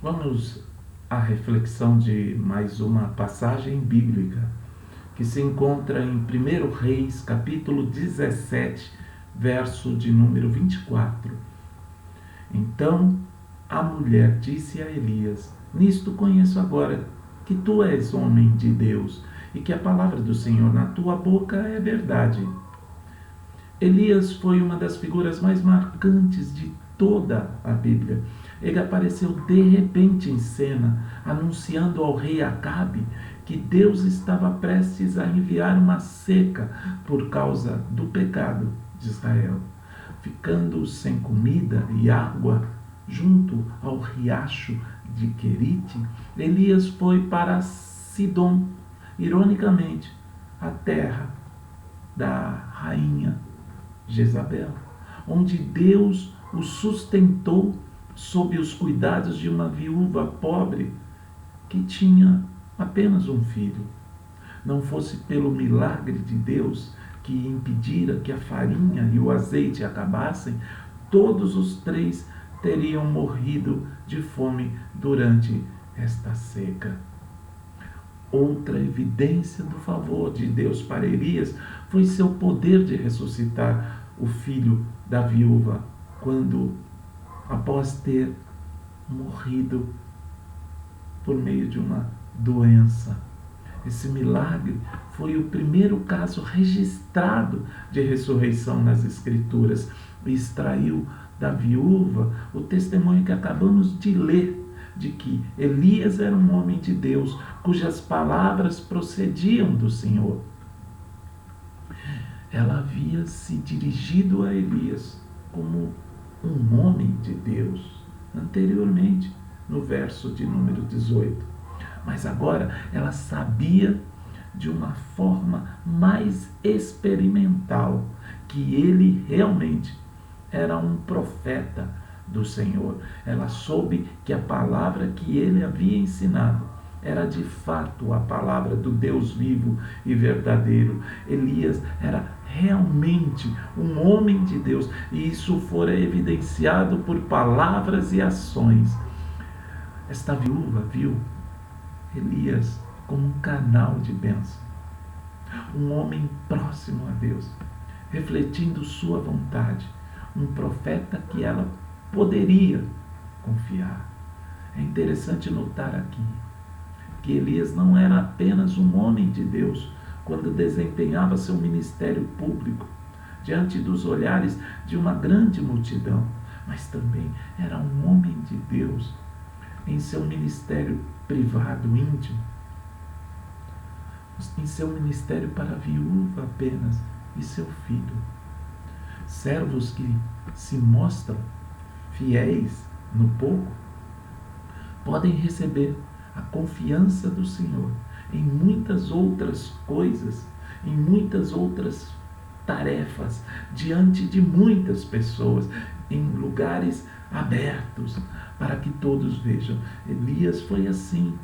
Vamos à reflexão de mais uma passagem bíblica que se encontra em 1 Reis, capítulo 17, verso de número 24. Então a mulher disse a Elias: Nisto conheço agora que tu és homem de Deus e que a palavra do Senhor na tua boca é verdade. Elias foi uma das figuras mais marcantes de toda a Bíblia. Ele apareceu de repente em cena, anunciando ao rei Acabe que Deus estava prestes a enviar uma seca por causa do pecado de Israel. Ficando sem comida e água junto ao riacho de Querite, Elias foi para Sidom, ironicamente, a terra da rainha Jezabel, onde Deus o sustentou sob os cuidados de uma viúva pobre que tinha apenas um filho. Não fosse pelo milagre de Deus que impedira que a farinha e o azeite acabassem, todos os três teriam morrido de fome durante esta seca. Outra evidência do favor de Deus para Elias foi seu poder de ressuscitar o filho da viúva quando, após ter morrido por meio de uma doença. Esse milagre foi o primeiro caso registrado de ressurreição nas Escrituras e extraiu da viúva o testemunho que acabamos de ler, de que Elias era um homem de Deus, cujas palavras procediam do Senhor. Ela havia se dirigido a Elias como um homem de Deus, anteriormente, no verso de número 18. Mas agora ela sabia de uma forma mais experimental que ele realmente era um profeta do Senhor. Ela soube que a palavra que ele havia ensinado era de fato a palavra do Deus vivo e verdadeiro. Elias era realmente um homem de Deus, e isso fora evidenciado por palavras e ações. Esta viúva viu Elias como um canal de bênção, um homem próximo a Deus, refletindo sua vontade, um profeta que ela poderia confiar. É interessante notar aqui que Elias não era apenas um homem de Deus quando desempenhava seu ministério público diante dos olhares de uma grande multidão, mas também era um homem de Deus em seu ministério privado, íntimo, em seu ministério para a viúva apenas e seu filho. Servos que se mostram fiéis no pouco podem receber a confiança do Senhor em muitas outras coisas, em muitas outras tarefas, diante de muitas pessoas, em lugares abertos, para que todos vejam. Elias foi assim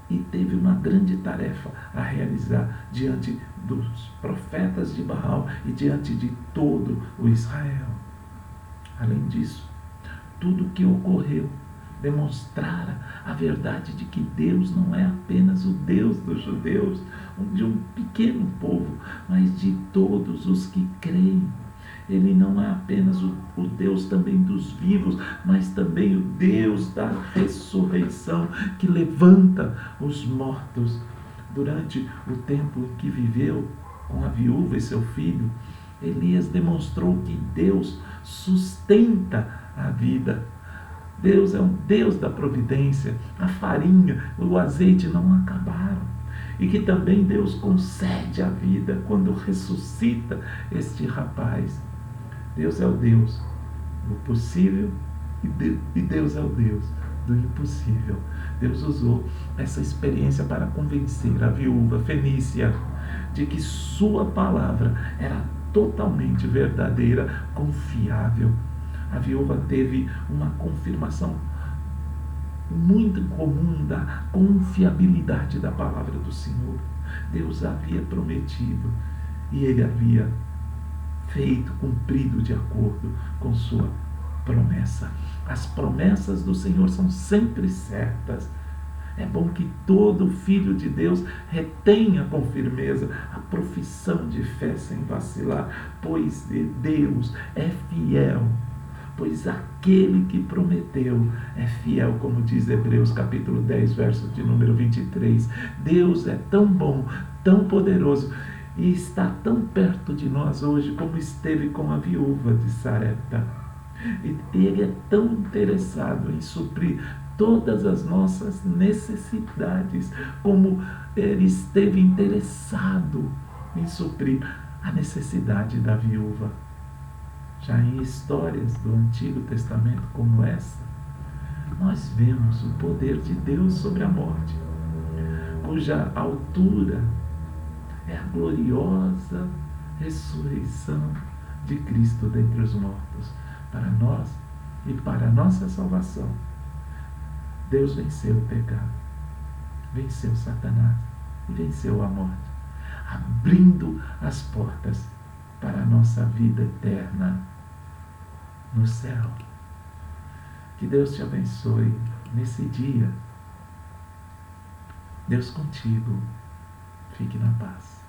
e teve uma grande tarefa a realizar diante dos profetas de Baal e diante de todo o Israel. Além disso, tudo o que ocorreu demonstrara a verdade de que Deus não é apenas o Deus dos judeus, de um pequeno povo, mas de todos os que creem. Ele não é apenas o Deus também dos vivos, mas também o Deus da ressurreição, que levanta os mortos. Durante o tempo em que viveu com a viúva e seu filho, Elias demonstrou que Deus sustenta a vida. Deus é um Deus da providência. A farinha, o azeite não acabaram. E que também Deus concede a vida quando ressuscita este rapaz. Deus é o Deus do possível e Deus é o Deus do impossível. Deus usou essa experiência para convencer a viúva fenícia de que sua palavra era totalmente verdadeira, confiável. A viúva teve uma confirmação muito comum da confiabilidade da palavra do Senhor. Deus havia prometido e ele havia feito, cumprido de acordo com sua promessa. As promessas do Senhor são sempre certas. É bom que todo filho de Deus retenha com firmeza a profissão de fé sem vacilar, pois Deus é fiel, pois aquele que prometeu é fiel, como diz Hebreus capítulo 10, verso de número 23. Deus é tão bom, tão poderoso e está tão perto de nós hoje como esteve com a viúva de Sarepta. E Ele é tão interessado em suprir todas as nossas necessidades, como Ele esteve interessado em suprir a necessidade da viúva. Já em histórias do Antigo Testamento como essa, nós vemos o poder de Deus sobre a morte, cuja altura é a gloriosa ressurreição de Cristo dentre os mortos, para nós e para a nossa salvação. Deus venceu o pecado, venceu Satanás e venceu a morte, abrindo as portas para a nossa vida eterna no céu. Que Deus te abençoe nesse dia. Deus contigo. Fique na paz.